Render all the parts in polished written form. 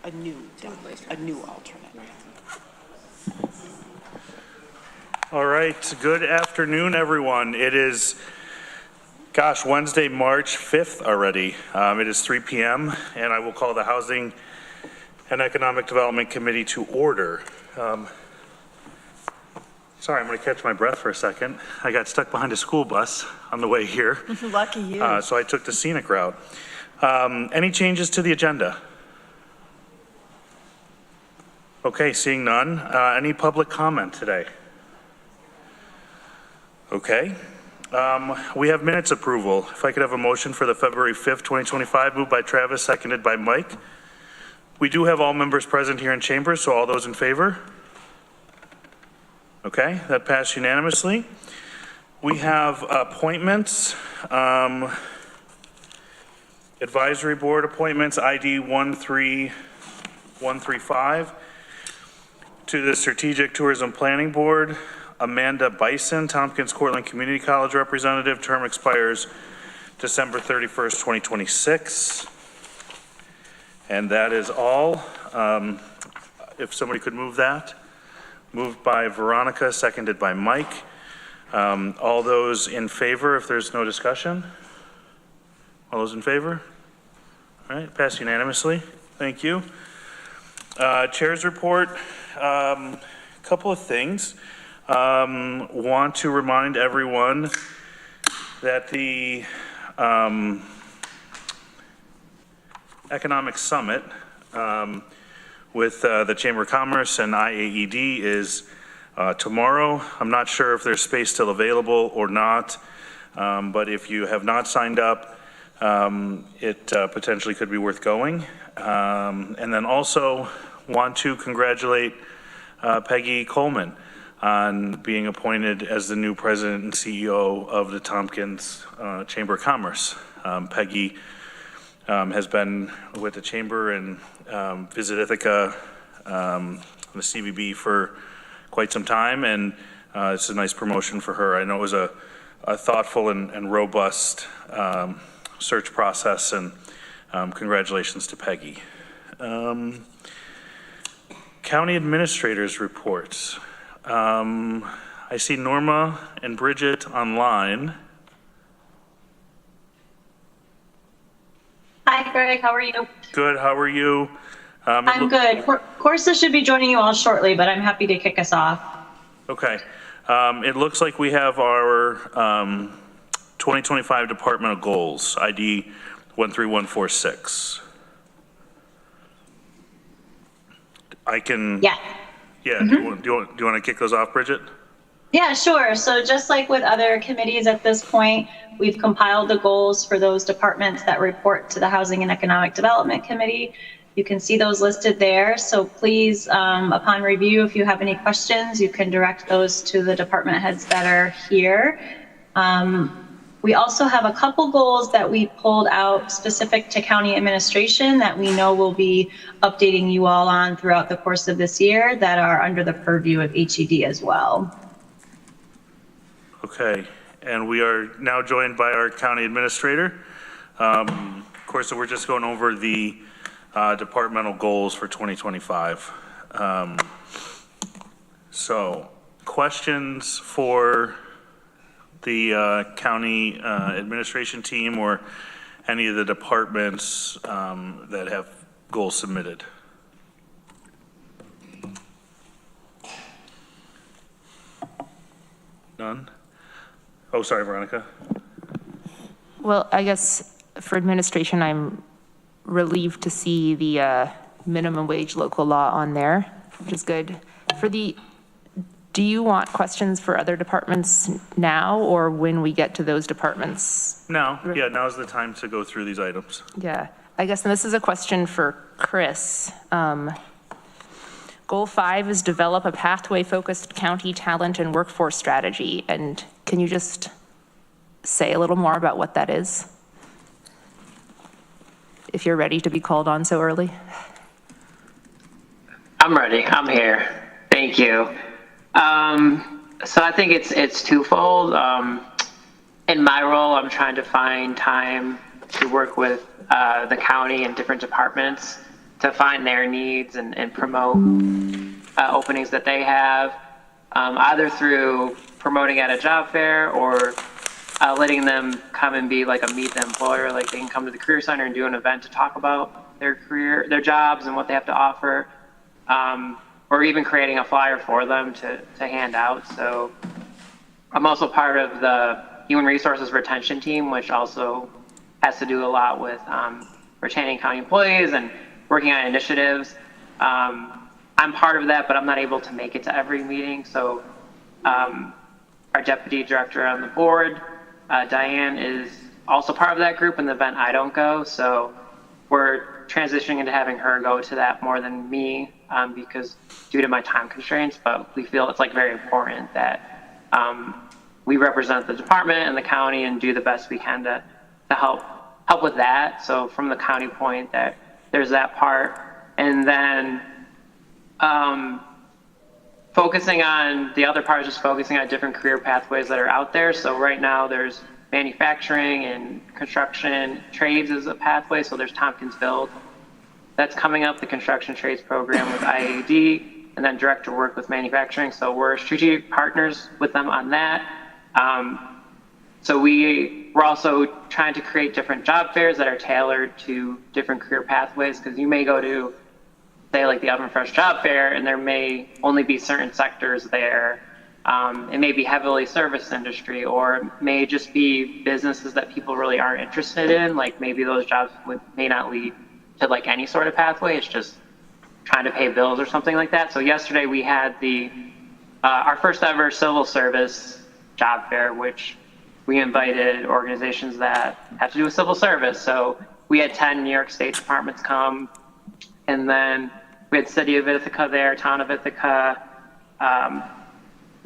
a new alternate. All right, good afternoon, everyone. It is, Wednesday, March 5th already. It is 3 p.m. and I will call the Housing and Economic Development Committee to order. Sorry, I'm going to catch my breath for a second. I got stuck behind a school bus on the way here. Lucky you. So I took the scenic route. Any changes to the agenda? Okay, seeing none. Any public comment today? Okay. We have minutes approval. If I could have a motion for the February 5th, 2025, moved by Travis, seconded by Mike. We do have all members present here in chambers, so all those in favor? Okay, that passed unanimously. We have appointments, advisory board appointments, ID 13135, to the Strategic Tourism Planning Board, Amanda Bison, Tompkins Cortland Community College representative, term expires December 31st, 2026. And that is all. If somebody could move that. Moved by Veronica, seconded by Mike. All those in favor, if there's no discussion? All those in favor? All right, passed unanimously. Thank you. Chair's report, couple of things. Want to remind everyone that the Economic Summit with the Chamber of Commerce and IAED is tomorrow. I'm not sure if there's space still available or not, but if you have not signed up, it potentially could be worth going. And then also want to congratulate Peggy Coleman on being appointed as the new president and CEO of the Tompkins Chamber of Commerce. Peggy has been with the Chamber and Visit Ithaca, the CVB for quite some time, and it's a nice promotion for her. I know it was a thoughtful and robust search process, and congratulations to Peggy. County administrators reports. I see Norma and Bridget online. Hi, Greg. How are you? Good. How are you? I'm good. Corsa should be joining you all shortly, but I'm happy to kick us off. Okay. It looks like we have our 2025 departmental goals, ID 13146. I can. Yeah. Yeah. Mm-hmm. Do you want to kick those off, Bridget? Yeah, sure. So just like with other committees at this point, we've compiled the goals for those departments that report to the Housing and Economic Development Committee. You can see those listed there. So please, upon review, if you have any questions, you can direct those to the department heads that are here. We also have a couple goals that we pulled out specific to county administration that we know will be updating you all on throughout the course of this year that are under the purview of HED as well. Okay, and we are now joined by our county administrator. Of course, so we're just going over the departmental goals for 2025. So questions for the county administration team or any of the departments that have goals submitted? None? Oh, sorry, Veronica. Well, I guess for administration, I'm relieved to see the minimum wage local law on there, which is good. Do you want questions for other departments now or when we get to those departments? No, yeah, now's the time to go through these items. Yeah, I guess, and this is a question for Chris. Goal 5 is develop a pathway-focused county talent and workforce strategy. And can you just say a little more about what that is? If you're ready to be called on so early. I'm ready. I'm here. Thank you. So I think it's twofold. In my role, I'm trying to find time to work with the county and different departments find their needs and promote openings that they have, either through promoting at a job fair or letting them come and be like a meet the employer, like they can come to the Career Center and do an event to talk about their career, their jobs and what they have to offer, or even creating a flyer for them to hand out. So I'm also part of the Human Resources Retention Team, which also has to do a lot with retaining county employees and working on initiatives. I'm part of that, but I'm not able to make it to every meeting. So our deputy director on the board, Diane, is also part of that group. In the event I don't go, so we're transitioning into having her go to that more than me because due to my time constraints. But we feel it's like very important that we represent the department and the county and do the best we can to help with that. So from the county point, that there's that part, and then focusing on the other part is just focusing on different career pathways that are out there. So right now there's manufacturing and construction trades as a pathway. So there's Tompkins Build that's coming up, the construction trades program with IAED, and then direct to work with manufacturing. So we're strategic partners with them on that. So we're also trying to create different job fairs that are tailored to different career pathways, because you may go to, say, like the Oven Fresh Job Fair, and there may only be certain sectors there. It may be heavily service industry, or it may just be businesses that people really aren't interested in. Like maybe those jobs may not lead to like any sort of pathway. It's just trying to pay bills or something like that. So yesterday we had our first ever civil service job fair, which we invited organizations that have to do with civil service. So we had 10 New York State departments come, and then we had City of Ithaca there, Town of Ithaca,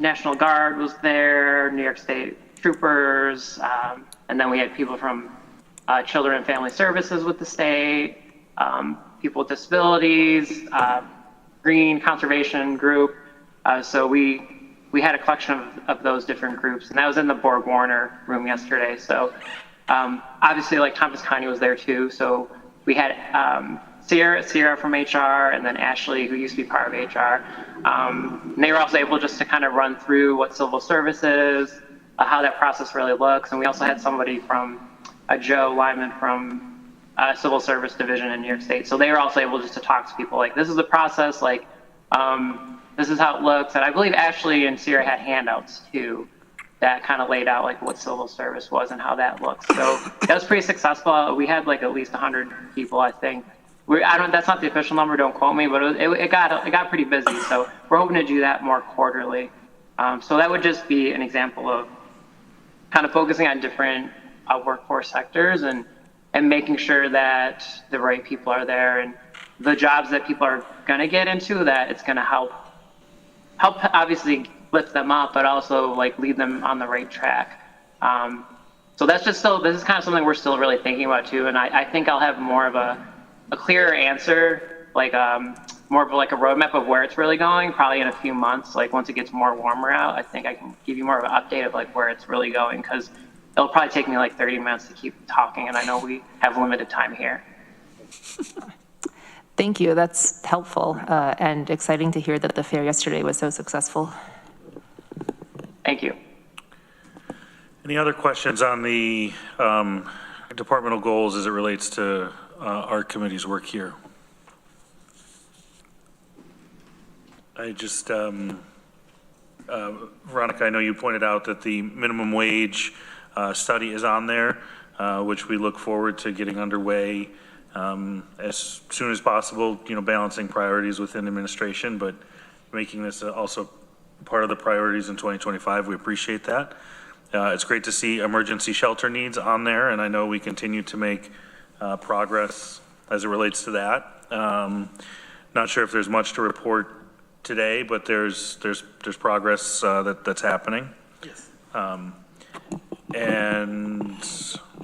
National Guard was there, New York State troopers, and then we had people from Children and Family Services with the state, people with disabilities, Green Conservation Group. So we had a collection of those different groups, and that was in the Borg Warner room yesterday. So obviously, like Tompkins County was there too. So we had Sierra from HR, and then Ashley, who used to be part of HR. And they were also able just to kind of run through what civil service is, how that process really looks. And we also had somebody from Joe Lyman from Civil Service Division in New York State. So they were also able just to talk to people like, this is the process, like, this is how it looks. And I believe Ashley and Sierra had handouts too that kind of laid out like what civil service was and how that looks. So that was pretty successful. We had like at least 100 people, I think. That's not the official number, don't quote me, but it got pretty busy. So we're hoping to do that more quarterly. So that would just be an example of kind of focusing on different workforce sectors and making sure that the right people are there and the jobs that people are going to get into, that it's going to help obviously lift them up, but also like lead them on the right track. So that's just this is kind of something we're still really thinking about too. And I think I'll have more of a clearer answer, like more of like a roadmap of where it's really going, probably in a few months. Like once it gets more warmer out, I think I can give you more of an update of like where it's really going, because it'll probably take me like 30 minutes to keep talking, and I know we have limited time here. Thank you. That's helpful and exciting to hear that the fair yesterday was so successful. Thank you. Any other questions on the departmental goals as it relates to our committee's work here? I just, Veronica, I know you pointed out that the minimum wage study is on there, which we look forward to getting underway as soon as possible, balancing priorities within administration, but making this also part of the priorities in 2025. We appreciate that. It's great to see emergency shelter needs on there, and I know we continue to make progress as it relates to that. Not sure if there's much to report today, but there's progress that's happening. Yes. And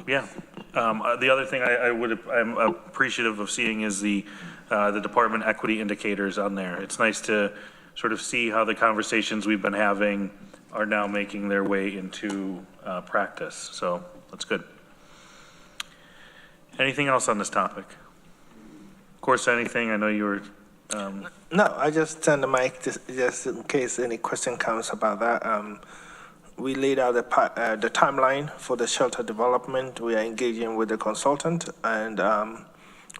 yeah, the other thing I'm appreciative of seeing is the department equity indicators on there. It's nice to sort of see how the conversations we've been having are now making their way into practice. So that's good. Anything else on this topic? course, anything? I know you were, No, I just turned the mic just in case any question comes about that. We laid out the timeline for the shelter development. We are engaging with the consultant, and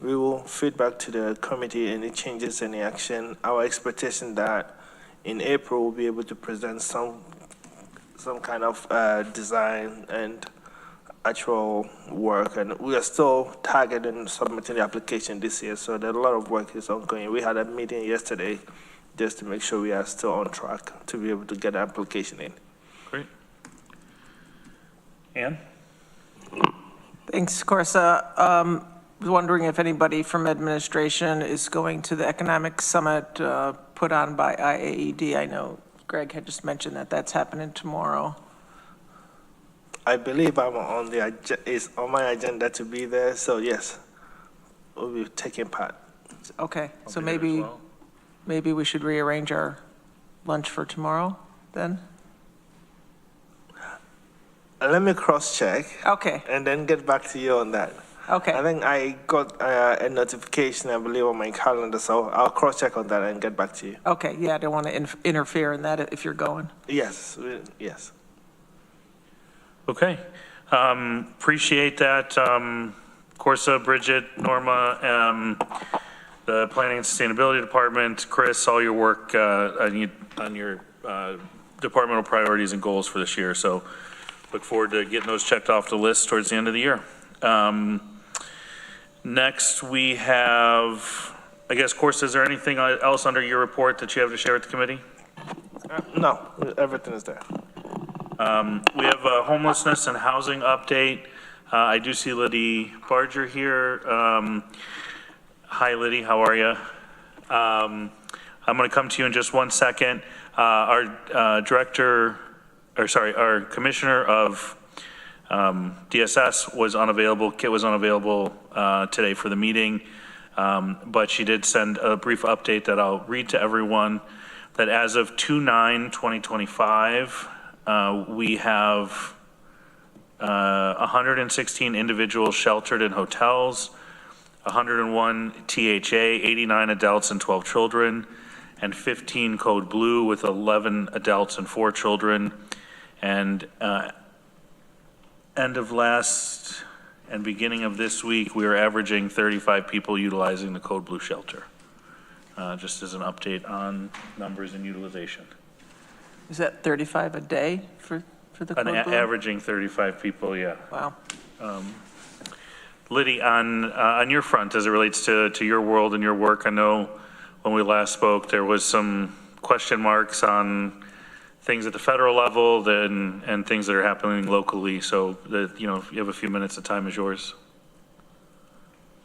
we will feedback to the committee any changes, any action. Our expectation that in April we'll be able to present some kind of design and actual work, and we are still targeting submitting the application this year, so there's a lot of work is ongoing. We had a meeting yesterday just to make sure we are still on track to be able to get the application in. great. Ann? Thanks, Corsa. Was wondering if anybody from administration is going to the economic summit put on by IAED. I know Greg had just mentioned that that's happening tomorrow. I believe it's on my agenda to be there, so yes, we'll be taking part. Okay, so be there as well. maybe we should rearrange our lunch for tomorrow then? Let me cross-check Okay, and then get back to you on that. okay. I think I got a notification, I believe, on my calendar, so I'll cross-check on that and get back to you. Okay, yeah, I don't want to interfere in that if you're going. Yes, yes. Okay. Appreciate that. Corsa, Bridget, Norma, the Planning and Sustainability Department, Chris, all your work on your departmental priorities and goals for this year. So look forward to getting those checked off the list towards the end of the year. Next, we have, I guess, Corsa, is there anything else under your report that you have to share with the committee? No, everything is there. We have a homelessness and housing update. I do see Liddy Barger here. Hi, Liddy, how are you? I'm going to come to you in just 1 second. Our our commissioner of DSS was unavailable. Kit was unavailable today for the meeting, but she did send a brief update that I'll read to everyone, that as of 2/9/2025, we have 116 individuals sheltered in hotels, 101 THA, 89 adults and 12 children, and 15 Code Blue with 11 adults and 4 children. And end of last and beginning of this week, we are averaging 35 people utilizing the Code Blue shelter. Just as an update on numbers and utilization. Is that 35 a day for the Code Blue? Averaging 35 people, yeah. Wow. Liddy, on your front, as it relates to your world and your work, I know when we last spoke, there was some question marks on things at the federal level and things that are happening locally. So, if you have a few minutes, the time is yours.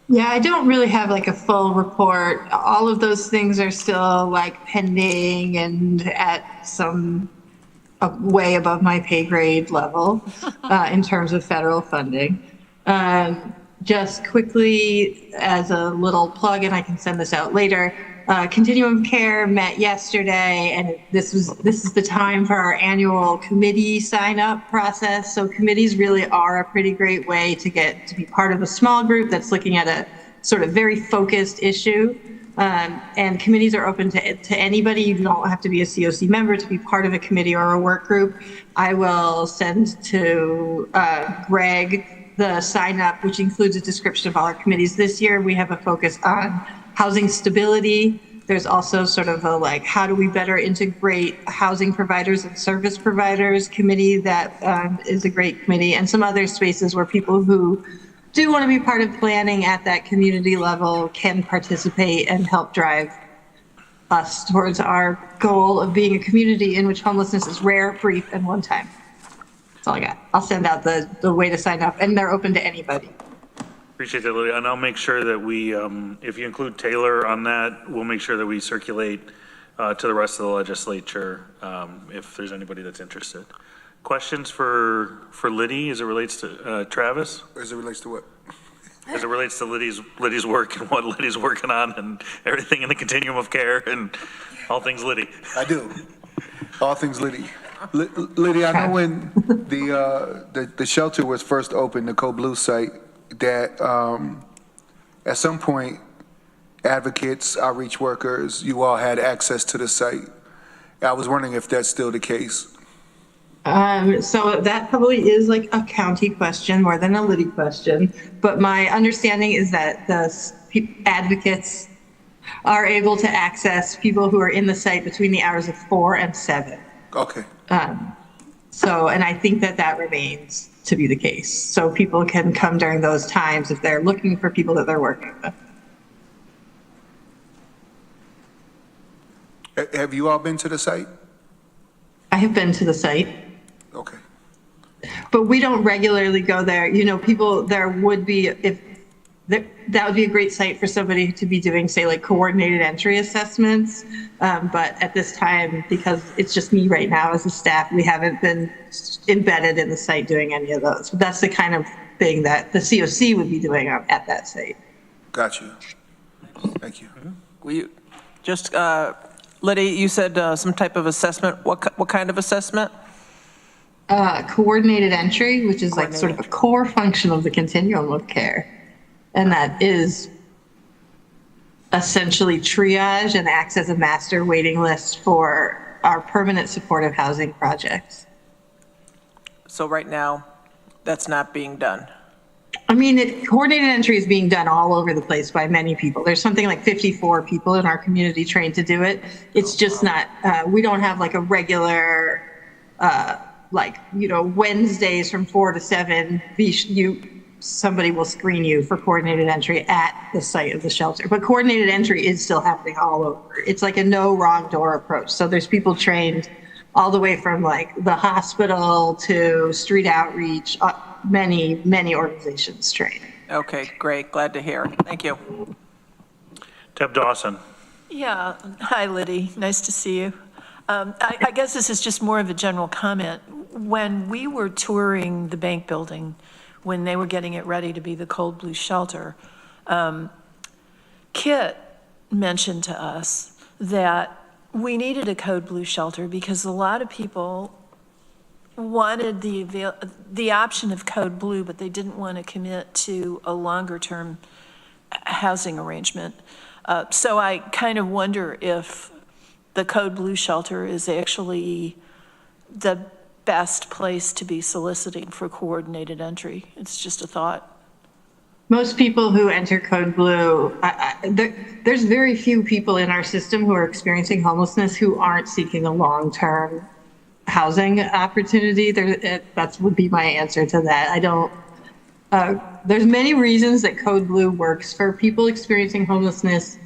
Yeah, I don't really have like a full report. All of those things are still like pending and at some way above my pay grade level in terms of federal funding. Just quickly as a little plug, and I can send this out later, Continuum Care met yesterday, and this is the time for our annual committee sign-up process. So committees really are a pretty great way to get to be part of a small group that's looking at a sort of very focused issue. And committees are open to anybody. You don't have to be a COC member to be part of a committee or a work group. I will send to Greg the sign-up, which includes a description of all our committees. This year, we have a focus on housing stability. There's also sort of a how do we better integrate housing providers and service providers committee that is a great committee, and some other spaces where people who do want to be part of planning at that community level can participate and help drive us towards our goal of being a community in which homelessness is rare, brief, and one time. That's all I got. I'll send out the way to sign up, and they're open to anybody. Appreciate that, Lydia. And I'll make sure that we, if you include Taylor on that, we'll make sure that we circulate to the rest of the legislature if there's anybody that's interested. Questions for Liddy as it relates to Travis? As it relates to what? As it relates to Liddy's work and what Liddy's working on and everything in the continuum of care and all things Liddy. I do. All things Liddy. Liddy, I know when the shelter was first opened, the Code Blue site, that at some point advocates, outreach workers, you all had access to the site. I was wondering if that's still the case. So that probably is like a county question more than a Liddy question, but my understanding is that the advocates are able to access people who are in the site between the hours of 4 and 7. Okay. And I think that remains to be the case. So people can come during those times if they're looking for people that they're working with. Have you all been to the site? I have been to the site. Okay. But we don't regularly go there. You know, people, there would be, that would be a great site for somebody to be doing, say, like coordinated entry assessments. But at this time, because it's just me right now as a staff, we haven't been embedded in the site doing any of those. But that's the kind of thing that the COC would be doing at that site. Got you. Thank you. Liddy, you said some type of assessment. What kind of assessment? Coordinated entry, which is like sort of a core function of the continuum of care. And that is essentially triage and acts as a master waiting list for our permanent supportive housing projects. So right now, that's not being done. I mean, coordinated entry is being done all over the place by many people. There's something like 54 people in our community trained to do it. It's just not, we don't have like a regular, Wednesdays from 4 to 7, somebody will screen you for coordinated entry at the site of the shelter. But coordinated entry is still happening all over. It's like a no wrong door approach. So there's people trained all the way from like the hospital to street outreach, many organizations trained. Okay, great. Glad to hear. Thank you. Deb Dawson. Yeah, hi Liddy, nice to see you. I guess this is just more of a general comment. When we were touring the bank building, when they were getting it ready to be the cold blue shelter, Kit mentioned to us that we needed a code blue shelter because a lot of people wanted the option of code blue, but they didn't want to commit to a longer term housing arrangement. So I kind of wonder if the code blue shelter is actually the best place to be soliciting for coordinated entry. It's just a thought. Most people who enter code blue, there's very few people in our system who are experiencing homelessness who aren't seeking a long-term housing opportunity. That would be my answer to that. I don't, there's many reasons that code blue works for people experiencing homelessness,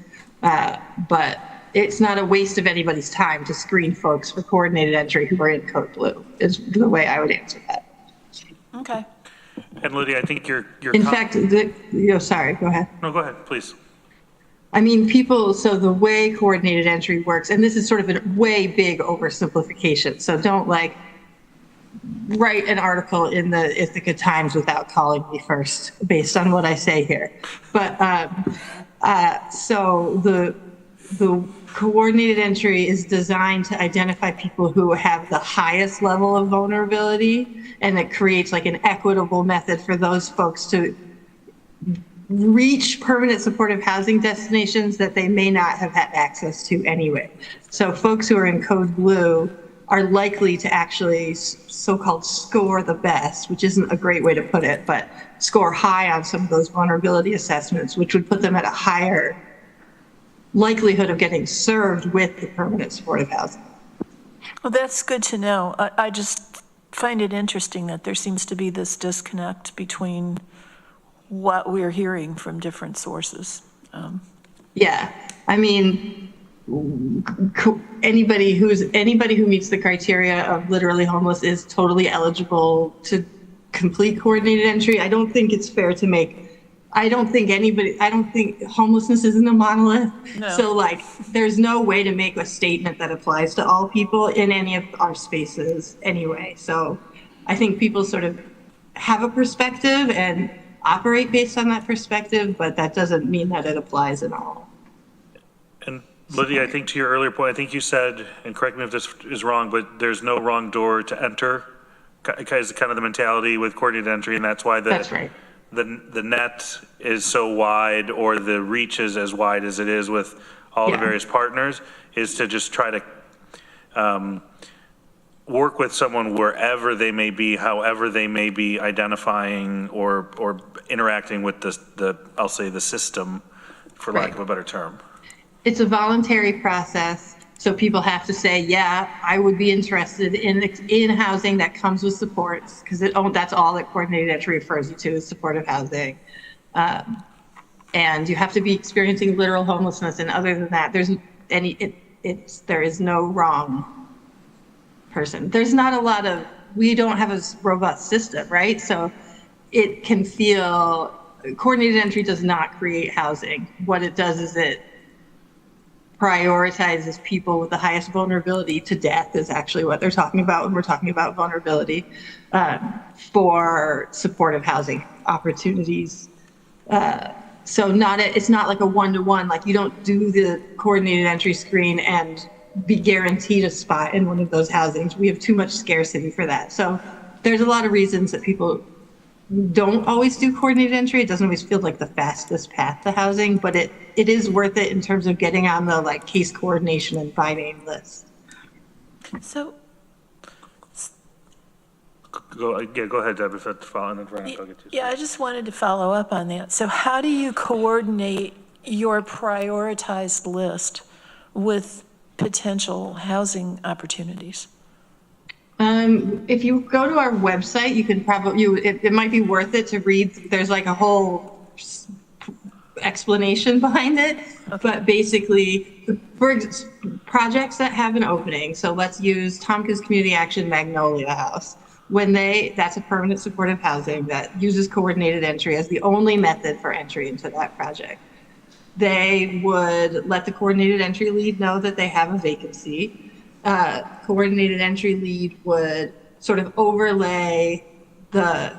but it's not a waste of anybody's time to screen folks for coordinated entry who are in code blue, is the way I would answer that. Okay. And Lydia, I think you're in fact, sorry, go ahead. No, go ahead, please. I mean, so the way coordinated entry works, and this is sort of a way big oversimplification, so don't like write an article in the Ithaca Times without calling me first based on what I say here. But so the coordinated entry is designed to identify people who have the highest level of vulnerability, and it creates like an equitable method for those folks to reach permanent supportive housing destinations that they may not have had access to anyway. So folks who are in code blue are likely to actually so-called score the best, which isn't a great way to put it, but score high on some of those vulnerability assessments, which would put them at a higher likelihood of getting served with the permanent supportive housing. Well, that's good to know. I just find it interesting that there seems to be this disconnect between what we're hearing from different sources. Yeah, I mean, anybody who meets the criteria of literally homeless is totally eligible to complete coordinated entry. I don't think it's fair to make, I don't think homelessness isn't a monolith. No. So like, there's no way to make a statement that applies to all people in any of our spaces anyway. So I think people sort of have a perspective and operate based on that perspective, but that doesn't mean that it applies at all. And Lydia, I think to your earlier point, I think you said, and correct me if this is wrong, but there's no wrong door to enter, is kind of the mentality with coordinated entry, and that's why that's right. the net is so wide, or the reach is as wide as it is with all the various partners, is to just try to work with someone wherever they may be, however they may be identifying or interacting with the I'll say the system, for lack of a better term. It's a voluntary process, so people have to say, yeah, I would be interested in housing that comes with supports, because that's all that coordinated entry refers you to, is supportive housing. And you have to be experiencing literal homelessness, and other than that, there is no wrong person. There's not a lot of, we don't have a robust system, right? So it can feel, coordinated entry does not create housing. What it does is it prioritizes people with the highest vulnerability to death, is actually what they're talking about when we're talking about vulnerability, for supportive housing opportunities. So it's not like a one-to-one, like you don't do the coordinated entry screen and be guaranteed a spot in one of those housings. We have too much scarcity for that. So there's a lot of reasons that people don't always do coordinated entry. It doesn't always feel like the fastest path to housing, but it is worth it in terms of getting on the like case coordination and by name list. So, Go ahead, Deb, if that's following, and then I'll get to you. yeah, I just wanted to follow up on that. So how do you coordinate your prioritized list with potential housing opportunities? If you go to our website, you can probably, it might be worth it to read. There's like a whole explanation behind it, but basically for projects that have an opening. So let's use Tompkins Community Action Magnolia House. That's a permanent supportive housing that uses coordinated entry as the only method for entry into that project. They would let the coordinated entry lead know that they have a vacancy. Coordinated entry lead would sort of overlay the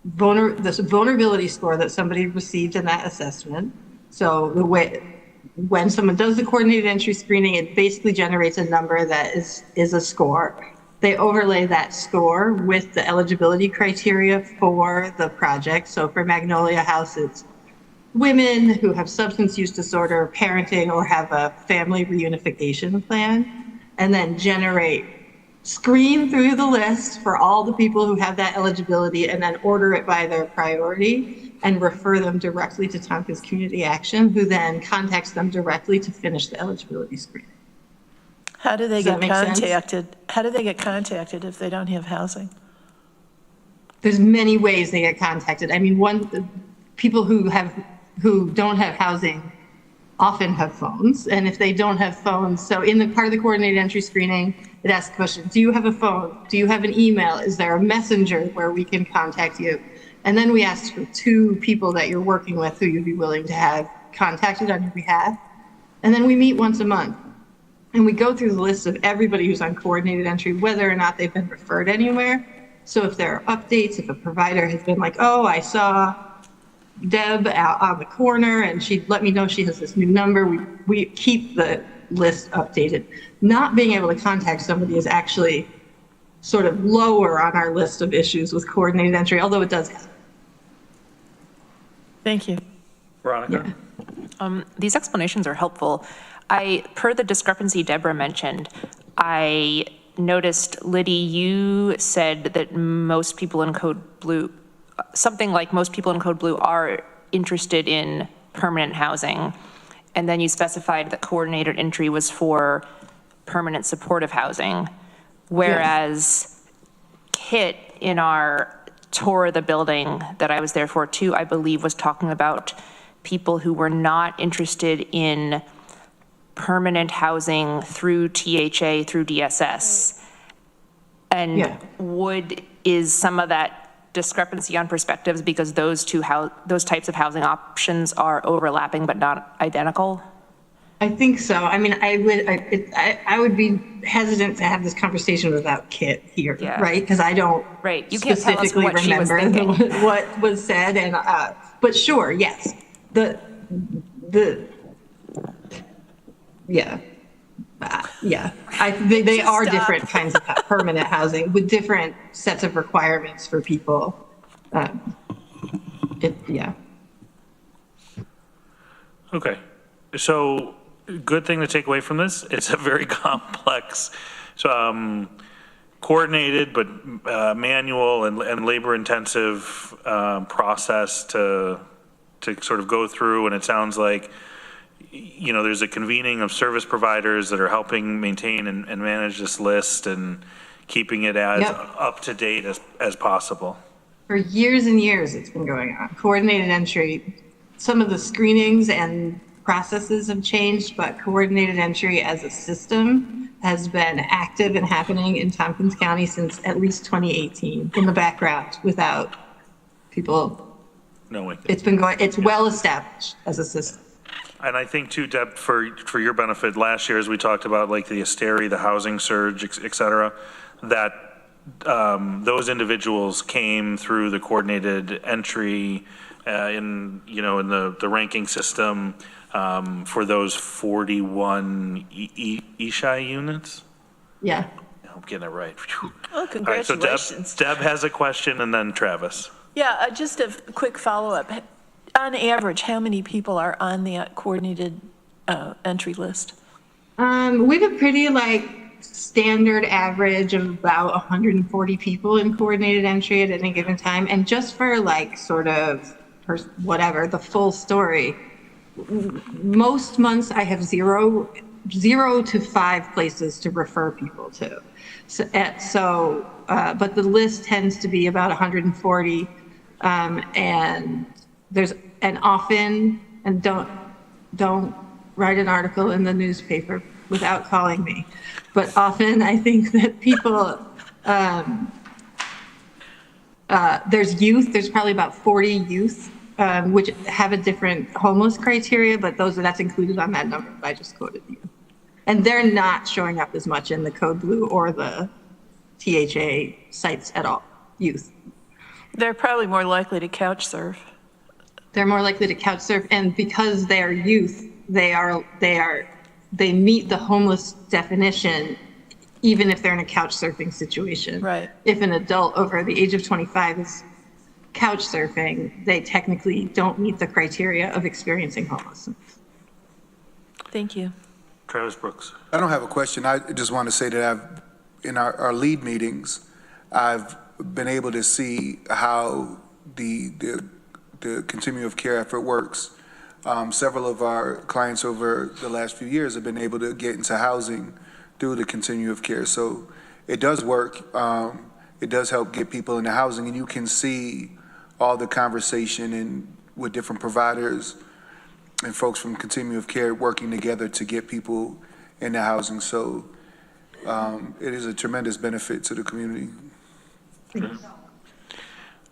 vulnerability score that somebody received in that assessment. So when someone does the coordinated entry screening, it basically generates a number that is a score. They overlay that score with the eligibility criteria for the project. So for Magnolia House, it's women who have substance use disorder, parenting, or have a family reunification plan, and then screen through the list for all the people who have that eligibility, and then order it by their priority and refer them directly to Tompkins Community Action, who then contacts them directly to finish the eligibility screen. How do they get contacted? How do they get contacted if they don't have housing? There's many ways they get contacted. I mean, people who don't have housing often have phones, and if they don't have phones, so in the part of the coordinated entry screening, it asks the question, do you have a phone? Do you have an email? Is there a messenger where we can contact you? And then we ask for 2 people that you're working with who you'd be willing to have contacted on your behalf. And then we meet once a month. And we go through the list of everybody who's on coordinated entry, whether or not they've been referred anywhere. So if there are updates, if a provider has been like, oh, I saw Deb out on the corner and she let me know she has this new number, we keep the list updated. Not being able to contact somebody is actually sort of lower on our list of issues with coordinated entry, although it does happen. Thank you. Veronica? Yeah. These explanations are helpful. Per the discrepancy Deborah mentioned, I noticed, Liddy, you said that most people in Code Blue, something like most people in Code Blue are interested in permanent housing. And then you specified that coordinated entry was for permanent supportive housing. Whereas Kit, in our tour of the building that I was there for too, I believe was talking about people who were not interested in permanent housing through THA, through DSS. And is some of that discrepancy on perspectives because those types of housing options are overlapping but not identical? I think so. I mean, I would be hesitant to have this conversation without Kit here, right? Because I don't you can't specifically tell us what remember what was said. And but sure, yes, they are different kinds of permanent housing with different sets of requirements for people. Yeah. Okay, so good thing to take away from this. It's a very complex, coordinated but manual and labor intensive process to sort of go through. And it sounds like, you know, there's a convening of service providers that are helping maintain and manage this list and keeping it as up to date as possible. For years and years, it's been going on. Coordinated entry. Some of the screenings and processes have changed, but coordinated entry as a system has been active and happening in Tompkins County since at least 2018 in the background without people knowing. It's been going, it's well established as a system. And I think too, Deb, for your benefit, last year, as we talked about, like the hysteria, the housing surge, et cetera, that those individuals came through the coordinated entry in the ranking system for those 41 ESHI units. Yeah. I'm getting it right. Well, congratulations. All right, so Deb has a question, and then Travis. Yeah, just a quick follow-up. On average, how many people are on that coordinated entry list? We have a pretty standard average of about 140 people in coordinated entry at any given time. And just for the full story, most months I have zero to 5 places to refer people to. But the list tends to be about 140. And don't write an article in the newspaper without calling me. But often I think that people, there's youth, there's probably about 40 youth, which have a different homeless criteria, but that's included on that number that I just quoted you. And they're not showing up as much in the Code Blue or the THA sites at all, youth. They're probably more likely to couch surf. They're more likely to couch surf, and because they're youth, they meet the homeless definition, even if they're in a couch surfing situation. Right. If an adult over the age of 25 is couch surfing, they technically don't meet the criteria of experiencing homelessness. Thank you. Travis Brooks. I don't have a question. I just want to say that in our lead meetings, I've been able to see how the continuum of care effort works. Several of our clients over the last few years have been able to get into housing through the continuum of care. So it does work. It does help get people into housing, and you can see all the conversation with different providers and folks from continuum of care working together to get people into housing. So it is a tremendous benefit to the community.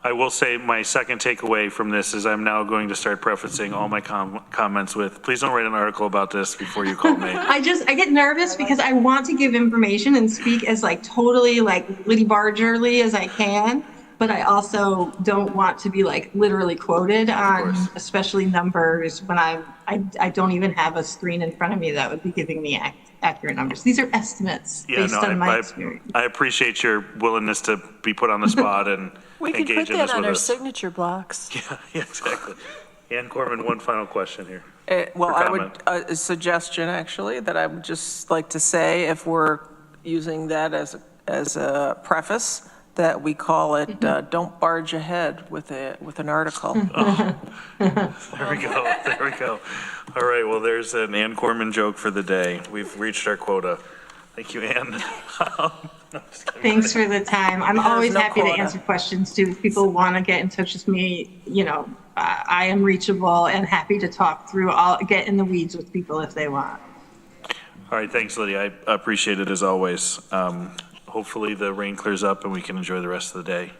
I will say my second takeaway from this is I'm now going to start prefacing all my comments with, please don't write an article about this before you call me. I get nervous because I want to give information and speak as totally Liddy Bargerly as I can, but I also don't want to be literally quoted on especially numbers when I don't even have a screen in front of me that would be giving me accurate numbers. These are estimates based on my experience. I appreciate your willingness to be put on the spot and we can put that on our signature blocks. Yeah, exactly. Ann Koreman, one final question here. A suggestion actually that I would just like to say, if we're using that as a preface, that we call it "Don't barge ahead" with an article. Oh. There we go. All right, well, there's an Ann Koreman joke for the day. We've reached our quota. Thank you, Ann. Thanks for the time. I'm always happy to answer questions too. If people want to get in touch with me, I am reachable and happy to talk through. I'll get in the weeds with people if they want. All right, thanks, Lydia. I appreciate it as always. Hopefully the rain clears up and we can enjoy the rest of the day.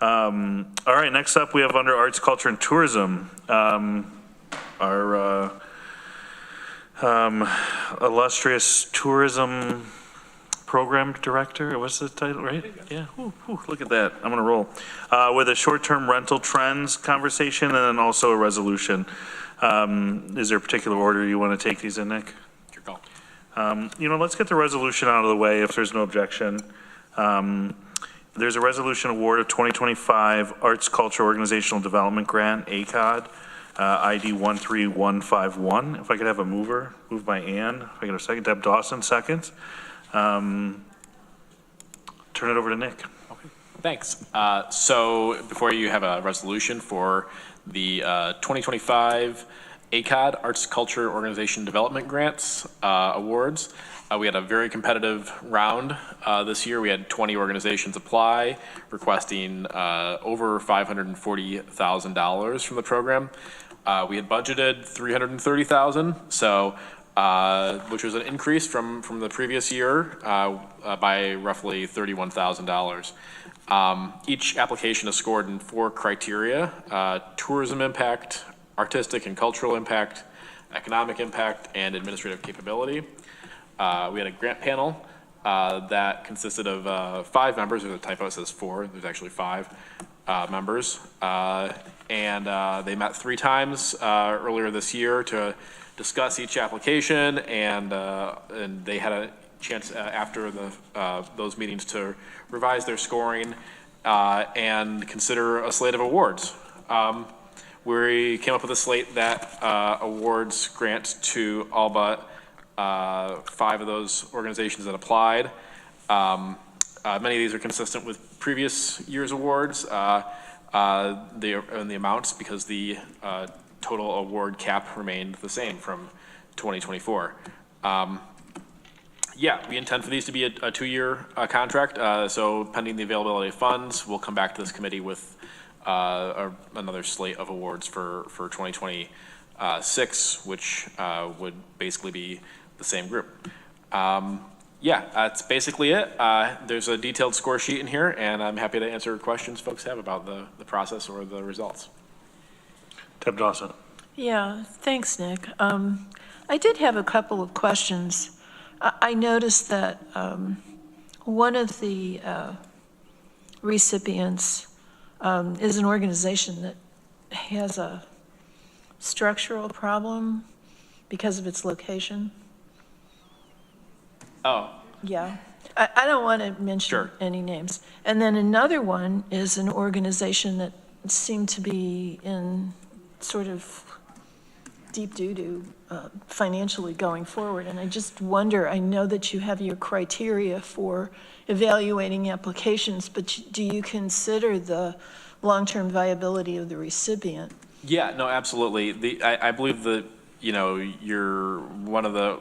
All right, next up we have under Arts, Culture, and Tourism, our illustrious tourism program director. What's the title, right? Yeah, look at that. I'm gonna roll. With a short-term rental trends conversation and then also a resolution. Is there a particular order you want to take these in, Nick? Your call. Let's get the resolution out of the way if there's no objection. There's a resolution award of 2025 Arts Culture Organizational Development Grant, ACOD, ID 13151. If I could have a moved by Ann. If I could have a second, Deb Dawson, seconds. Turn it over to Nick. Thanks. So before you have a resolution for the 2025 ACOD Arts Culture Organization Development Grants awards. We had a very competitive round this year. We had 20 organizations apply, requesting over $540,000 from the program. We had budgeted $330,000, so which was an increase from the previous year by roughly $31,000. Each application is scored in 4 criteria: tourism impact, artistic and cultural impact, economic impact, and administrative capability. We had a grant panel that consisted of 5 members. There's a typo, it says 4. There's actually 5 members. And they met 3 times earlier this year to discuss each application, and they had a chance after those meetings to revise their scoring and consider a slate of awards. We came up with a slate that awards grants to all but 5 of those organizations that applied. Many of these are consistent with previous year's awards, the amounts, because the total award cap remained the same from 2024. Yeah, we intend for these to be a 2-year contract. So pending the availability of funds, we'll come back to this committee with another slate of awards for 2026, which would basically be the same group. Yeah, that's basically it. There's a detailed score sheet in here, and I'm happy to answer questions folks have about the process or the results. Deb Dawson. Yeah, thanks, Nick. I did have a couple of questions. I noticed that one of the recipients is an organization that has a structural problem because of its location. Oh. Yeah. I don't want to mention Sure. any names. And then another one is an organization that seemed to be in sort of deep doo-doo financially going forward. And I just wonder, I know that you have your criteria for evaluating applications, but do you consider the long-term viability of the recipient? Yeah, no, absolutely. I believe that, you're one of the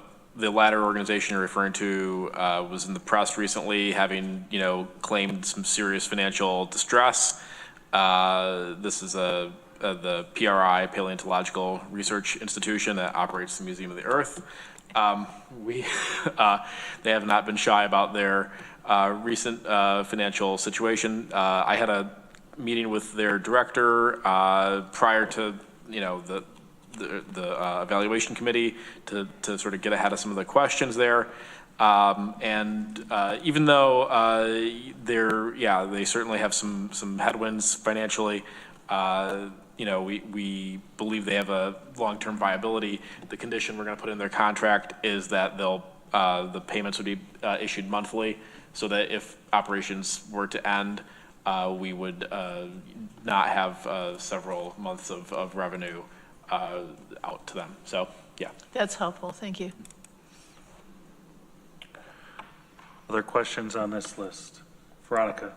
latter organization you're referring to was in the press recently, having, claimed some serious financial distress. This is the PRI, Paleontological Research Institution, that operates the Museum of the Earth. They have not been shy about their recent financial situation. I had a meeting with their director prior to, the evaluation committee to sort of get ahead of some of the questions there. Even though they certainly have some headwinds financially, we believe they have a long-term viability. The condition we're going to put in their contract is that the payments would be issued monthly, so that if operations were to end, we would not have several months of revenue out to them. So, yeah. That's helpful. Thank you. Other questions on this list? Veronica.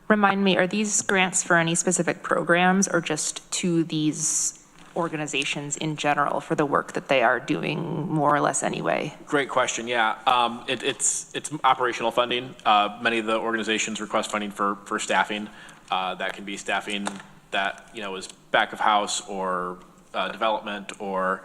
Remind me, are these grants for any specific programs or just to these organizations in general for the work that they are doing more or less anyway? Great question. Yeah, it's operational funding. Many of the organizations request funding for staffing. That can be staffing that is back of house or development or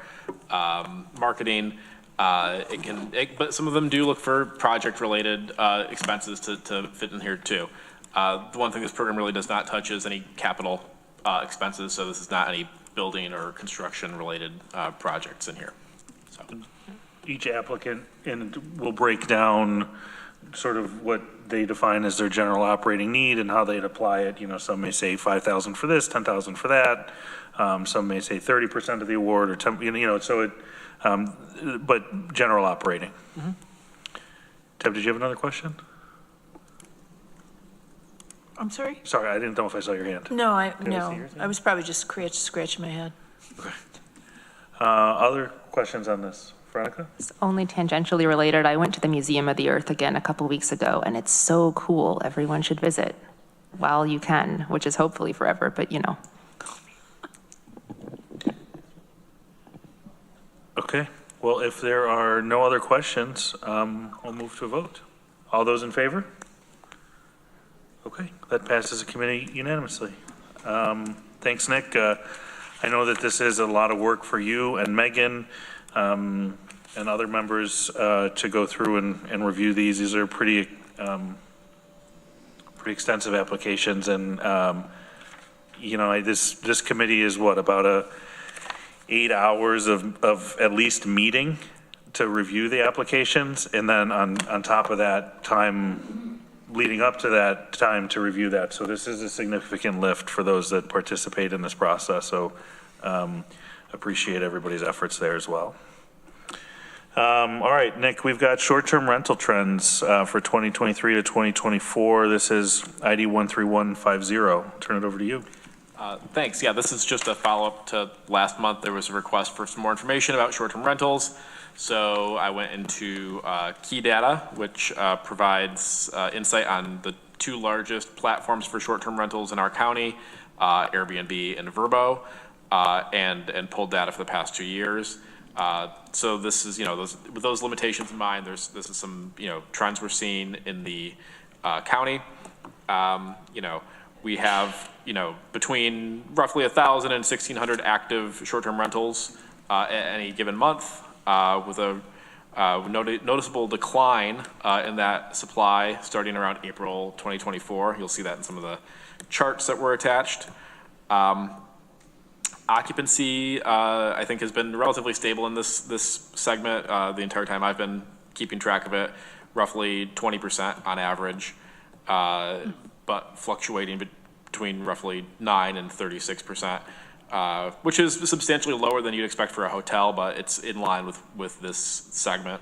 marketing. But some of them do look for project-related expenses to fit in here too. The one thing this program really does not touch is any capital expenses. So this is not any building or construction-related projects in here. So Each applicant will break down sort of what they define as their general operating need and how they'd apply it. Some may say 5,000 for this, 10,000 for that. Some may say 30% of the award or 10, so it, but general operating. Mm-hmm. Deb, did you have another question? I'm sorry? Sorry, I didn't know if I saw your hand. No, I see no, yours? I was probably just scratching my head. Other questions on this? Veronica? It's only tangentially related. I went to the Museum of the Earth again a couple weeks ago, and it's so cool. Everyone should visit while you can, which is hopefully forever, but you know. Okay, well, if there are no other questions, I'll move to a vote. All those in favor? Okay, that passes the committee unanimously. Thanks, Nick. I know that this is a lot of work for you and Megan and other members to go through and review these. These are pretty extensive applications, and you know, this committee is what, about 8 hours of at least meeting to review the applications, and then on top of that, time leading up to that, time to review that. So this is a significant lift for those that participate in this process. So appreciate everybody's efforts there as well. All right, Nick, we've got short-term rental trends for 2023 to 2024. This is ID 13150. Turn it over to you. Thanks. Yeah, this is just a follow-up to last month. There was a request for some more information about short-term rentals. So I went into Key Data, which provides insight on the two largest platforms for short-term rentals in our county, Airbnb and Vrbo, and pulled data for the past 2 years. So this is, you know, with those limitations in mind, this is some, you know, trends we're seeing in the county. You know, we have, you know, between roughly 1,000 and 1,600 active short-term rentals at any given month, with a noticeable decline in that supply starting around April 2024. You'll see that in some of the charts that were attached. Occupancy, I think, has been relatively stable in this segment the entire time I've been keeping track of it, roughly 20% on average, but fluctuating between roughly 9 and 36%, which is substantially lower than you'd expect for a hotel, but it's in line with this segment.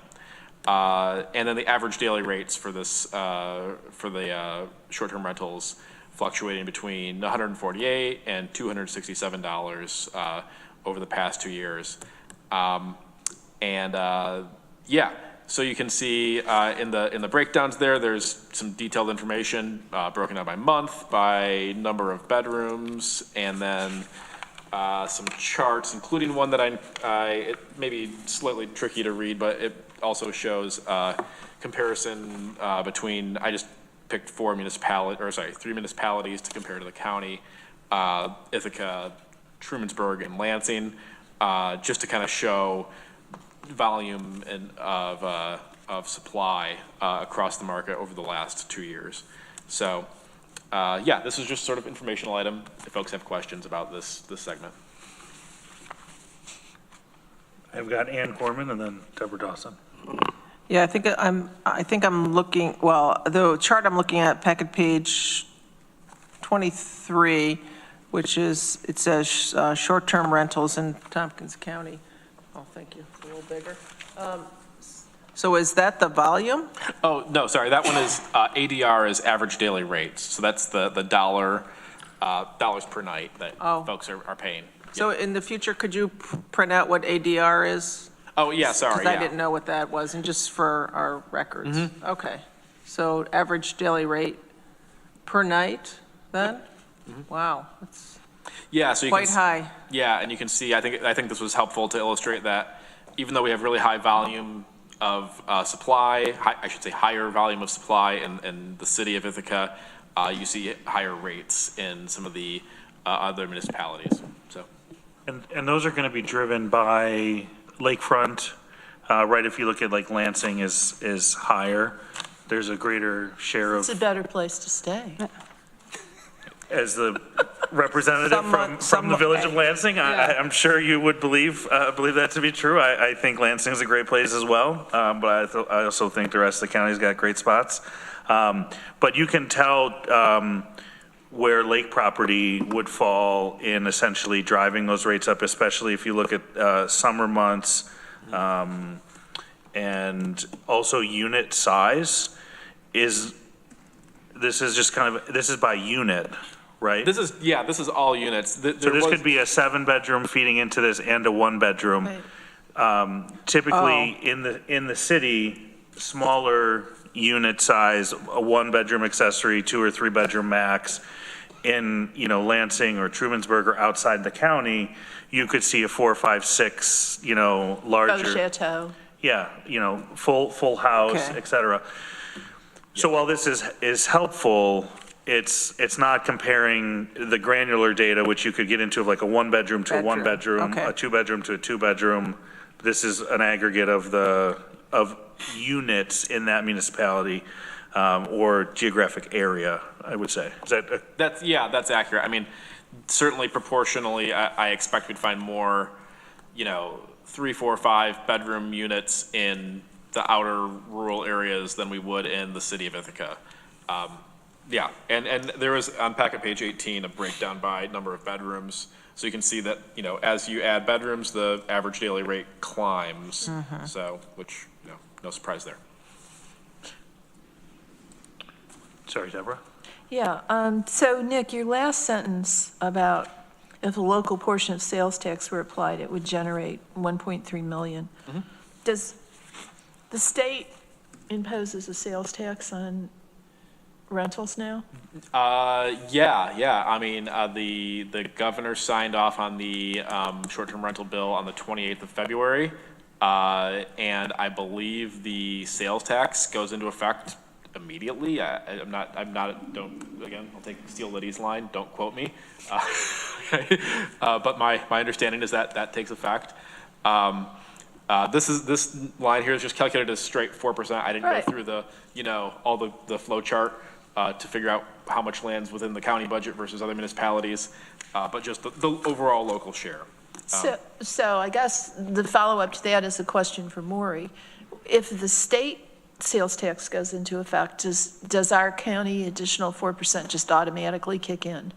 And then the average daily rates for this for the short-term rentals fluctuating between $148 and $267 over the past 2 years. Yeah, so you can see in the breakdowns there's some detailed information broken out by month, by number of bedrooms, and then some charts, including one that it may be slightly tricky to read, but it also shows comparison between, I just picked 3 municipalities to compare to the county, Ithaca, Trumansburg, and Lansing, just to kind of show volume of supply across the market over the last 2 years. So yeah, this is just sort of informational item if folks have questions about this segment. I've got Ann Koreman and then Deborah Dawson. Yeah, I think I'm looking, well, the chart I'm looking at, packet page 23, which is, it says short-term rentals in Tompkins County. Oh, thank you. It's a little bigger. So is that the volume? Oh, no, sorry. That one is ADR is average daily rates. So that's the dollars per night that folks are paying. So in the future, could you print out what ADR is? Oh, yeah, sorry. Because I didn't know what that was, and just for our records. Mm-hmm. Okay. So average daily rate per night then? Mm-hmm. Wow. That's so you quite high. Yeah, and you can see, I think this was helpful to illustrate that even though we have really high volume of supply, I should say higher volume of supply in the city of Ithaca, you see higher rates in some of the other municipalities. So, and those are going to be driven by lakefront, right? If you look at like Lansing is higher, there's a greater share of. It's a better place to stay. As the representative from the village of Lansing, I'm sure you would believe that to be true. I think Lansing's a great place as well, but I also think the rest of the county's got great spots. But you can tell where lake property would fall in essentially driving those rates up, especially if you look at summer months, and also unit size is this is just kind of, this is by unit, right? This is all units. So this could be a 7-bedroom feeding into this and a 1-bedroom. Typically in the city, smaller unit size, a 1-bedroom accessory, 2 or 3-bedroom max. In, Lansing or Trumansburg or outside the county, you could see a 4, 5, 6, larger. Chateau. Yeah, full house, Okay. et cetera. So while this is helpful, it's not comparing the granular data, which you could get into of like a 1-bedroom to a 1-bedroom, Okay. a 2-bedroom to a 2-bedroom. This is an aggregate of units in that municipality, or geographic area, I would say. Is that? That's accurate. I mean, certainly proportionally, I expect we'd find more, 3, 4, 5-bedroom units in the outer rural areas than we would in the city of Ithaca. And there was on packet page 18 a breakdown by number of bedrooms. So you can see that, as you add bedrooms, the average daily rate climbs. So, which, no surprise there. Sorry, Deborah? Yeah, so Nick, your last sentence about if a local portion of sales tax were applied, it would generate 1.3 million. Does the state imposes a sales tax on rentals now? Yeah. I mean, the governor signed off on the short-term rental bill on the 28th of February. And I believe the sales tax goes into effect immediately. I'll take Steel Liddy's line, don't quote me. But my understanding is that takes effect. This line here is just calculated as straight 4%. I didn't go through the, all the flow chart to figure out how much lands within the county budget versus other municipalities, but just the overall local share. So I guess the follow-up to that is a question for Maury. If the state sales tax goes into effect, does our county additional 4% just automatically kick in?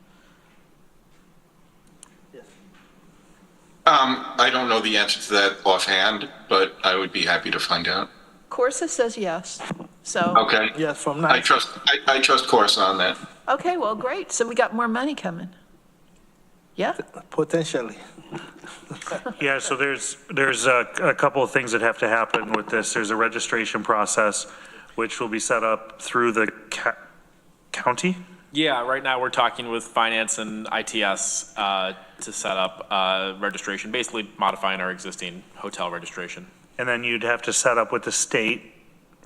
I don't know the answer to that offhand, but I would be happy to find out. Corsa says yes, so. Okay. Yes, from now. I trust Corsa on that. Okay, well, great, so we got more money coming. Yeah? Potentially. Yeah, so there's a couple of things that have to happen with this. There's a registration process, which will be set up through the county. Yeah, right now we're talking with finance and ITS to set up registration, basically modifying our existing hotel registration. And then you'd have to set up with the state,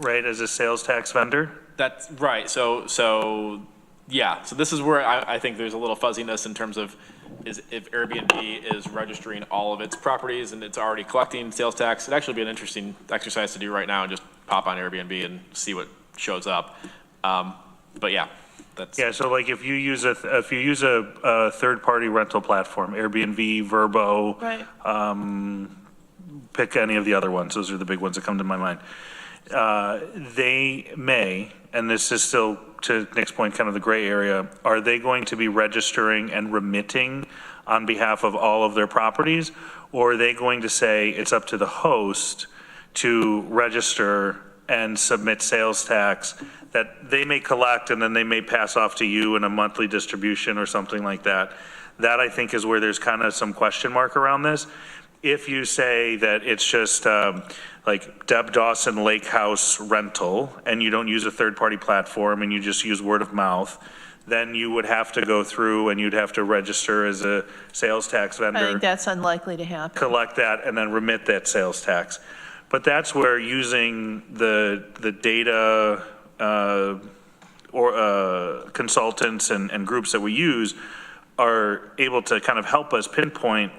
right, as a sales tax vendor? That's right. So this is where I think there's a little fuzziness in terms of if Airbnb is registering all of its properties and it's already collecting sales tax. It'd actually be an interesting exercise to do right now and just pop on Airbnb and see what shows up. But yeah. So like if you use a third-party rental platform, Airbnb, Vrbo, Right. Pick any of the other ones. Those are the big ones that come to my mind. They may, and this is still, to Nick's point, kind of the gray area, are they going to be registering and remitting on behalf of all of their properties? Or are they going to say it's up to the host to register and submit sales tax that they may collect and then they may pass off to you in a monthly distribution or something like that? That, I think, is where there's kind of some question mark around this. If you say that it's just like Deb Dawson Lake House rental and you don't use a third-party platform and you just use word of mouth, then you would have to go through and you'd have to register as a sales tax vendor. I think that's unlikely to happen. Collect that and then remit that sales tax. But that's where using the data or consultants and groups that we use are able to kind of help us pinpoint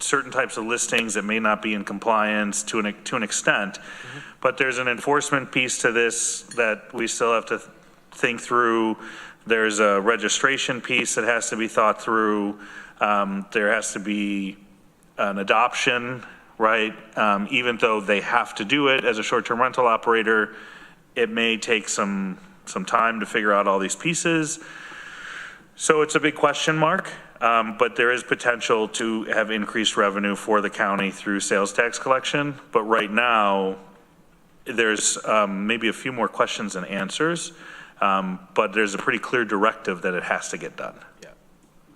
certain types of listings that may not be in compliance to an extent. But there's an enforcement piece to this that we still have to think through. There's a registration piece that has to be thought through. There has to be an adoption, right? Even though they have to do it as a short-term rental operator, it may take some time to figure out all these pieces. So it's a big question mark, but there is potential to have increased revenue for the county through sales tax collection. But right now, there's maybe a few more questions than answers. But there's a pretty clear directive that it has to get done.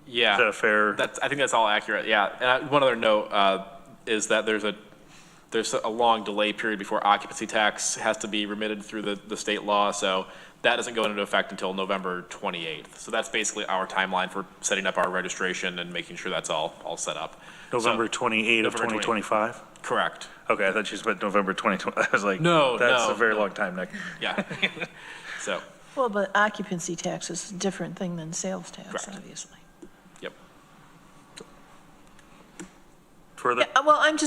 Yeah. Is that a fair? I think that's all accurate, yeah. And one other note is that there's a long delay period before occupancy tax has to be remitted through the state law, so that doesn't go into effect until November 28th. So that's basically our timeline for setting up our registration and making sure that's all set up. November 28 of 2025? Correct. Okay, I thought you meant November 2020. I was like, No, that's no, a very no. long time, Nick. Yeah. So, Well, but occupancy tax is a different thing than sales tax, Correct. obviously. yep. Further? Yeah, well, I'm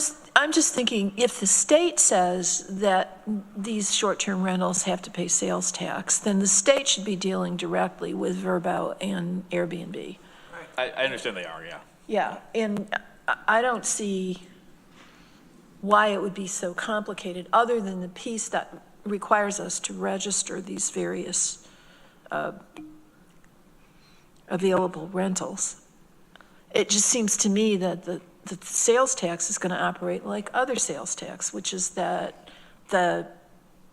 just thinking, if the state says that these short-term rentals have to pay sales tax, then the state should be dealing directly with Verbo and Airbnb. I understand they are, yeah. Yeah, and I don't see why it would be so complicated, other than the piece that requires us to register these various available rentals. It just seems to me that the sales tax is going to operate like other sales tax, which is that the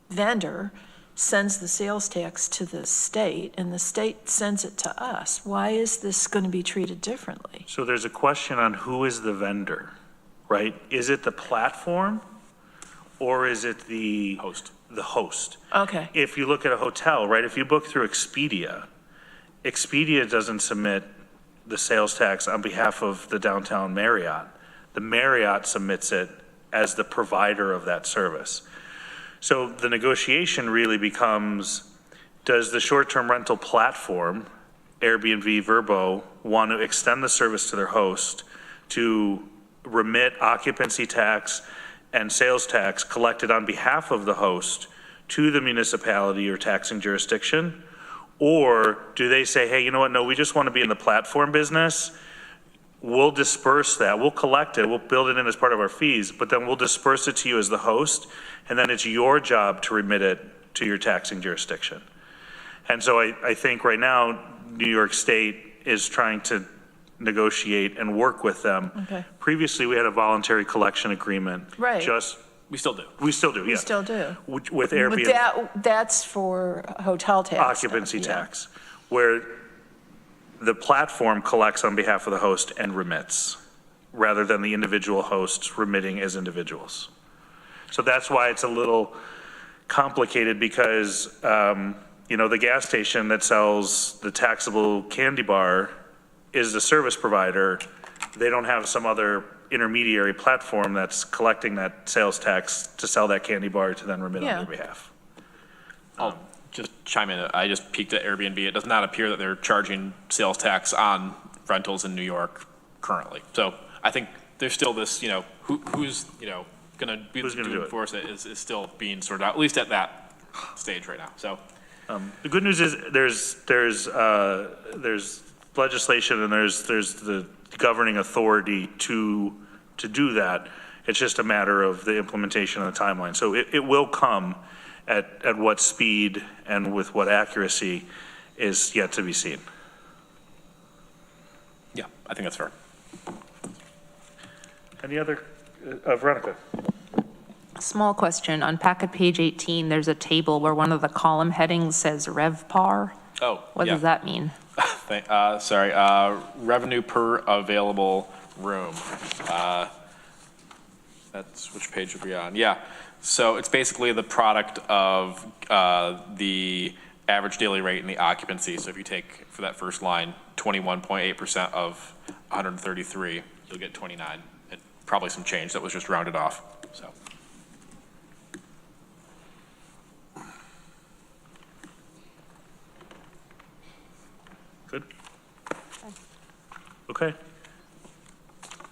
vendor sends the sales tax to the state and the state sends it to us. Why is this going to be treated differently? So there's a question on who is the vendor, right? Is it the platform or is it the Host. The host. Okay. If you look at a hotel, right, if you book through Expedia, Expedia doesn't submit the sales tax on behalf of the downtown Marriott. The Marriott submits it as the provider of that service. So the negotiation really becomes, does the short-term rental platform, Airbnb, Verbo, want to extend the service to their host to remit occupancy tax and sales tax collected on behalf of the host to the municipality or taxing jurisdiction? Or do they say, hey, you know what, no, we just want to be in the platform business. We'll disperse that, we'll collect it, we'll build it in as part of our fees, but then we'll disperse it to you as the host, and then it's your job to remit it to your taxing jurisdiction. And so I think right now, New York State is trying to negotiate and work with them. Okay. Previously, we had a voluntary collection agreement. Right. We still do. We still do, yeah. We still do. With Airbnb. But that's for hotel tax. Occupancy stuff, yeah. tax, where the platform collects on behalf of the host and remits, rather than the individual hosts remitting as individuals. So that's why it's a little complicated, because, the gas station that sells the taxable candy bar is the service provider. They don't have some other intermediary platform that's collecting that sales tax to sell that candy bar to then remit on their behalf. I'll just chime in. I just peeked at Airbnb. It does not appear that they're charging sales tax on rentals in New York currently. So I think there's still this, who's going to be Who's gonna to do it? enforce it is still being sorted out, at least at that stage right now. So The good news is there's legislation and there's the governing authority to do that. It's just a matter of the implementation and the timeline. So it will come at what speed and with what accuracy is yet to be seen. yeah, I think that's fair. Any other, Veronica? Small question. On packet page 18, there's a table where one of the column headings says RevPAR. Oh, What yeah. does that mean? Sorry, revenue per available room. That's which page are we on? Yeah, so it's basically the product of the average daily rate and the occupancy. So if you take, for that first line, 21.8% of 133, you'll get 29. And probably some change that was just rounded off, so. Good? Okay.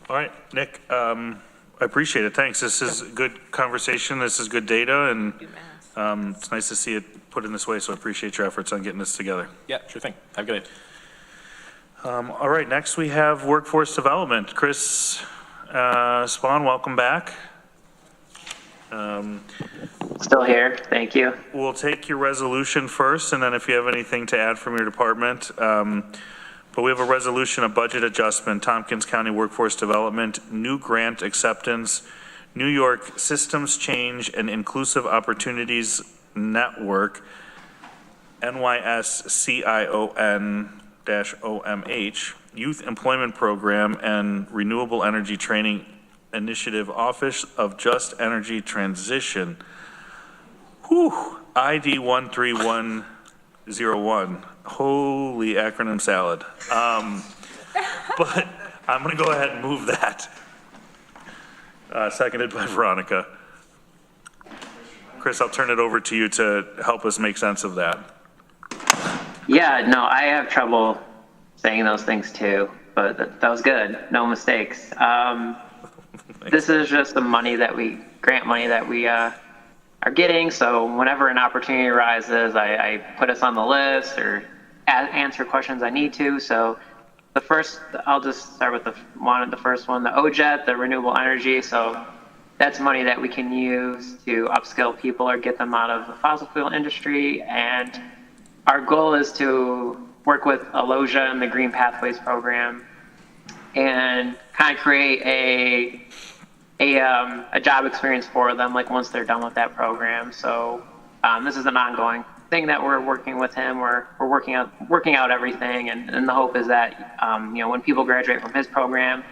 All right, Nick, I appreciate it. Thanks. This is good conversation. This is good data, and it's nice to see it put in this way, so I appreciate your efforts on getting this together. Yeah, sure thing. Have a good day. All right, next we have workforce development. Chris Spahn, welcome back. Still here, thank you. We'll take your resolution first, and then if you have anything to add from your department. But we have a resolution, a budget adjustment, Tompkins County Workforce Development, new grant acceptance, New York Systems Change and Inclusive Opportunities Network, NYSCION-OMH, Youth Employment Program and Renewable Energy Training Initiative, Office of Just Energy Transition. Whew, ID 13101. Holy acronym salad. But I'm going to go ahead and move that. Seconded by Veronica. Chris, I'll turn it over to you to help us make sense of that. Yeah, no, I have trouble saying those things too, but that was good. No mistakes. This is just the money that grant money that we are getting. So whenever an opportunity arises, I put us on the list or answer questions I need to. So the first, I'll just start with the first one, the OJET, the renewable energy. So that's money that we can use to upskill people or get them out of the fossil fuel industry. And our goal is to work with Aloja and the Green Pathways program and kind of create a job experience for them, like once they're done with that program. So this is an ongoing thing that we're working with him. We're working out everything, and the hope is that when people graduate from his program,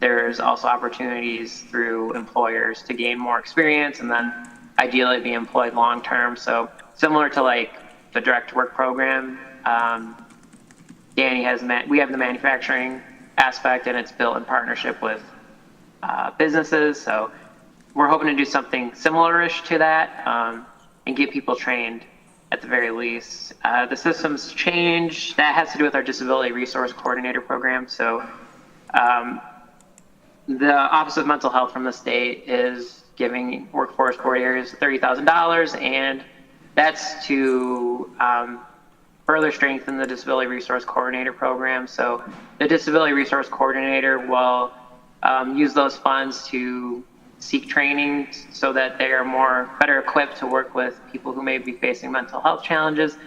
there's also opportunities through employers to gain more experience and then ideally be employed long term. So similar to like the direct work program, Danny we have the manufacturing aspect, and it's built in partnership with businesses. So we're hoping to do something similar-ish to that and get people trained at the very least. The systems change. That has to do with our Disability Resource Coordinator program. So the Office of Mental Health from the state is giving workforce coordinators $30,000, and that's to further strengthen the Disability Resource Coordinator program. So the Disability Resource Coordinator will use those funds to seek training so that they are better equipped to work with people who may be facing mental health challenges.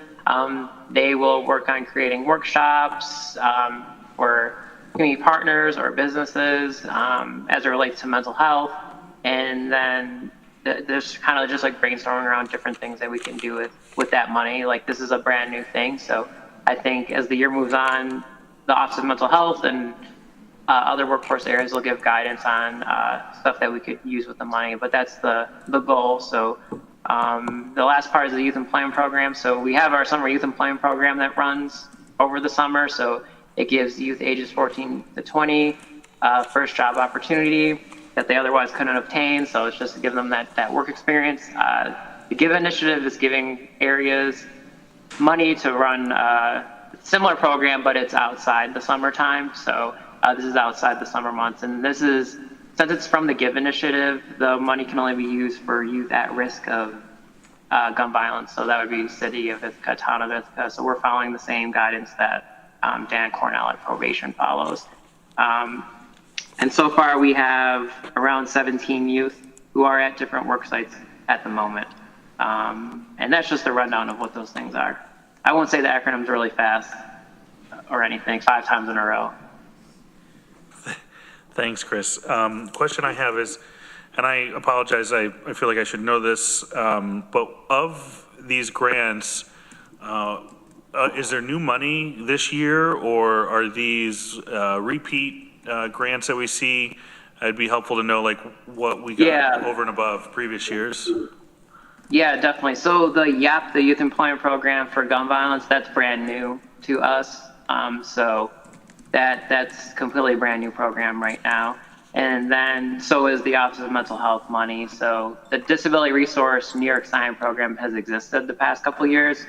They will work on creating workshops for community partners or businesses as it relates to mental health. And then there's kind of just like brainstorming around different things that we can do with that money. Like, this is a brand new thing. So I think as the year moves on, the Office of Mental Health and other workforce areas will give guidance on stuff that we could use with the money, but that's the goal. So the last part is the youth employment program. So we have our summer youth employment program that runs over the summer. So it gives youth ages 14 to 20 first job opportunity that they otherwise couldn't obtain. So it's just to give them that work experience. The GIVE initiative is giving areas money to run a similar program, but it's outside the summertime. So this is outside the summer months. And this is, since it's from the GIVE initiative, the money can only be used for youth at risk of gun violence. So that would be City of Ithaca, Town of Ithaca. So we're following the same guidance that Dan Cornell at Probation follows. And so far we have around 17 youth who are at different work sites at the moment. And that's just a rundown of what those things are. I won't say the acronyms really fast or anything 5 times in a row. Thanks, Chris. Question I have is, and I apologize, I feel like I should know this, but of these grants, is there new money this year, or are these repeat grants that we see? It'd be helpful to know like what we got over and above previous years. Yeah, definitely. So the YAP, the Youth Employment Program for Gun Violence, that's brand new to us. So that's completely brand new program right now. And then so is the Office of Mental Health money. So the Disability Resource New York Sign program has existed the past couple of years.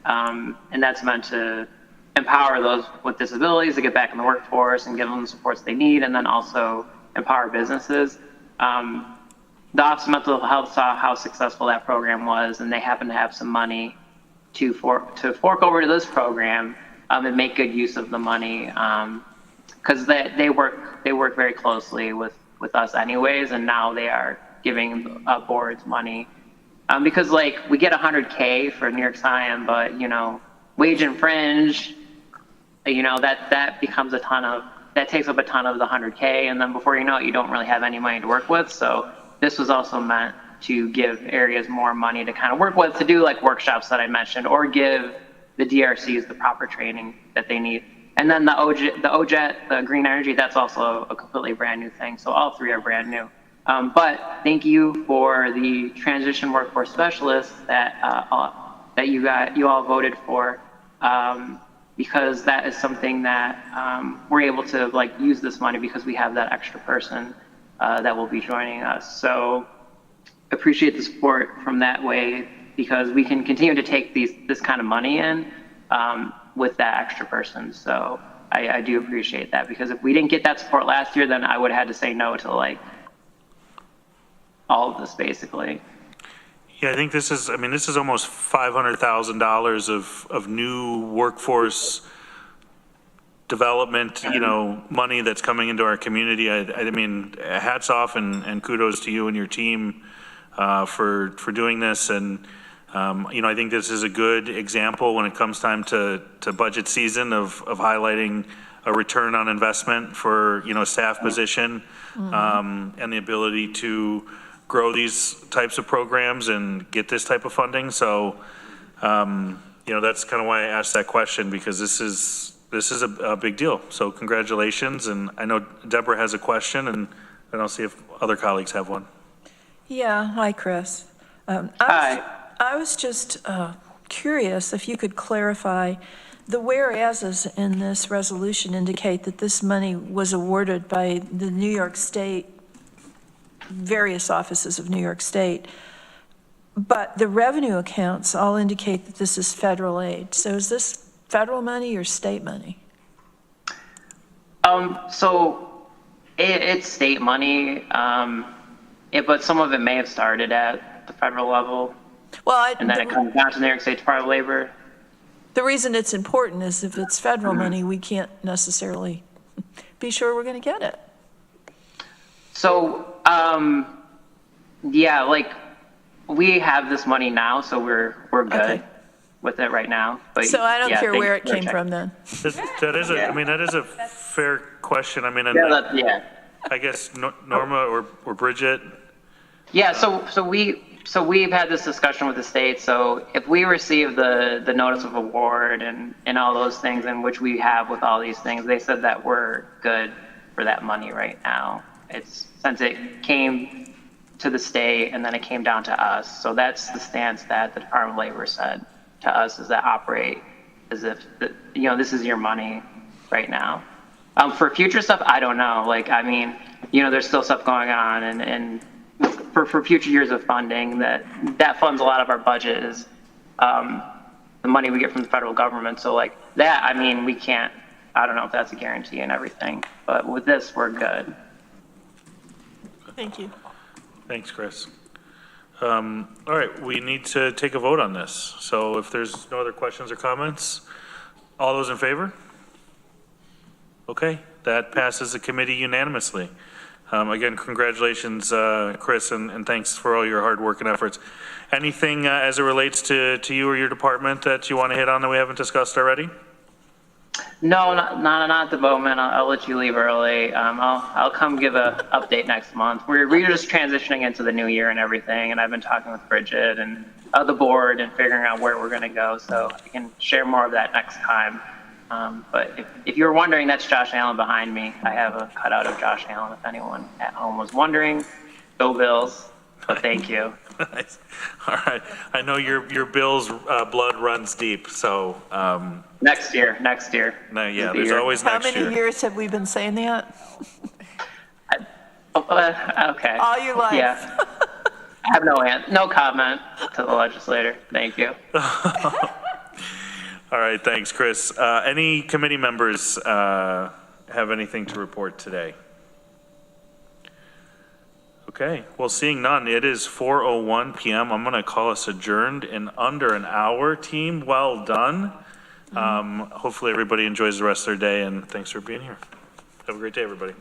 And that's meant to empower those with disabilities to get back in the workforce and give them the supports they need, and then also empower businesses. The Office of Mental Health saw how successful that program was, and they happen to have some money to fork over to this program and make good use of the money, because they work very closely with us anyways, and now they are giving boards money. Because like we get $100K for New York Scion, but wage and fringe, that becomes that takes up a ton of the $100K, and then before you know it, you don't really have any money to work with. So this was also meant to give areas more money to kind of work with, to do like workshops that I mentioned, or give the DRCs the proper training that they need. And then the OJET, the green energy, that's also a completely brand new thing. So all three are brand new. But thank you for the transition workforce specialists that you all voted for, because that is something that we're able to like use this money because we have that extra person that will be joining us. So appreciate the support from that way, because we can continue to take this kind of money in with that extra person. So I do appreciate that, because if we didn't get that support last year, then I would have had to say no to like all of this basically. Yeah, I think this is almost $500,000 of new workforce development, money that's coming into our community. I mean, hats off and kudos to you and your team for doing this. And, I think this is a good example when it comes time to budget season of highlighting a return on investment for, staff position, and the ability to grow these types of programs and get this type of funding. So, that's kind of why I asked that question, because this is a big deal. So congratulations. And I know Deborah has a question, and I'll see if other colleagues have one. Yeah, hi, Chris. Hi. I was just curious if you could clarify, the whereases in this resolution indicate that this money was awarded by the New York State, various offices of New York State, but the revenue accounts all indicate that this is federal aid. So is this federal money or state money? So it's state money, but some of it may have started at the federal level. Well, and then it comes down to New York State Department of Labor. The reason it's important is if it's federal money, we can't necessarily be sure we're going to get it. So, yeah, like we have this money now, so we're good with it right now. But so I don't care where it came from then. That is a fair question. I mean, I guess Norma or Bridget. Yeah. So we've had this discussion with the state. So if we receive the notice of award and all those things, in which we have with all these things, they said that we're good for that money right now. It's since it came to the state and then it came down to us. So that's the stance that the Department of Labor said to us, is that operate as if, this is your money right now. For future stuff, I don't know. Like, I mean, there's still stuff going on, and for future years of funding that funds a lot of our budget is the money we get from the federal government. So like that, I mean, we can't, I don't know if that's a guarantee and everything, but with this, we're good. Thank you. Thanks, Chris. All right, we need to take a vote on this. So if there's no other questions or comments, all those in favor? Okay, that passes the committee unanimously. Again, congratulations, Chris, and thanks for all your hard work and efforts. Anything as it relates to you or your department that you want to hit on that we haven't discussed already? No, not at the moment. I'll let you leave early. I'll come give an update next month. We're just transitioning into the new year and everything, and I've been talking with Bridget and the board and figuring out where we're going to go, so I can share more of that next time. But if you're wondering, that's Josh Allen behind me. I have a cutout of Josh Allen, if anyone at home was wondering. Go Bills, but thank you. Nice. All right. I know your Bills blood runs deep, so. Next year. No, yeah, there's always next year. How many years have we been saying that? Okay. All your life. Yeah. I have no comment to the legislator. Thank you. All right, thanks, Chris. Any committee members have anything to report today? Okay, well, seeing none, it is 4:01 p.m. I'm going to call us adjourned in under an hour. Team, well done. Hopefully everybody enjoys the rest of their day, and thanks for being here. Have a great day, everybody.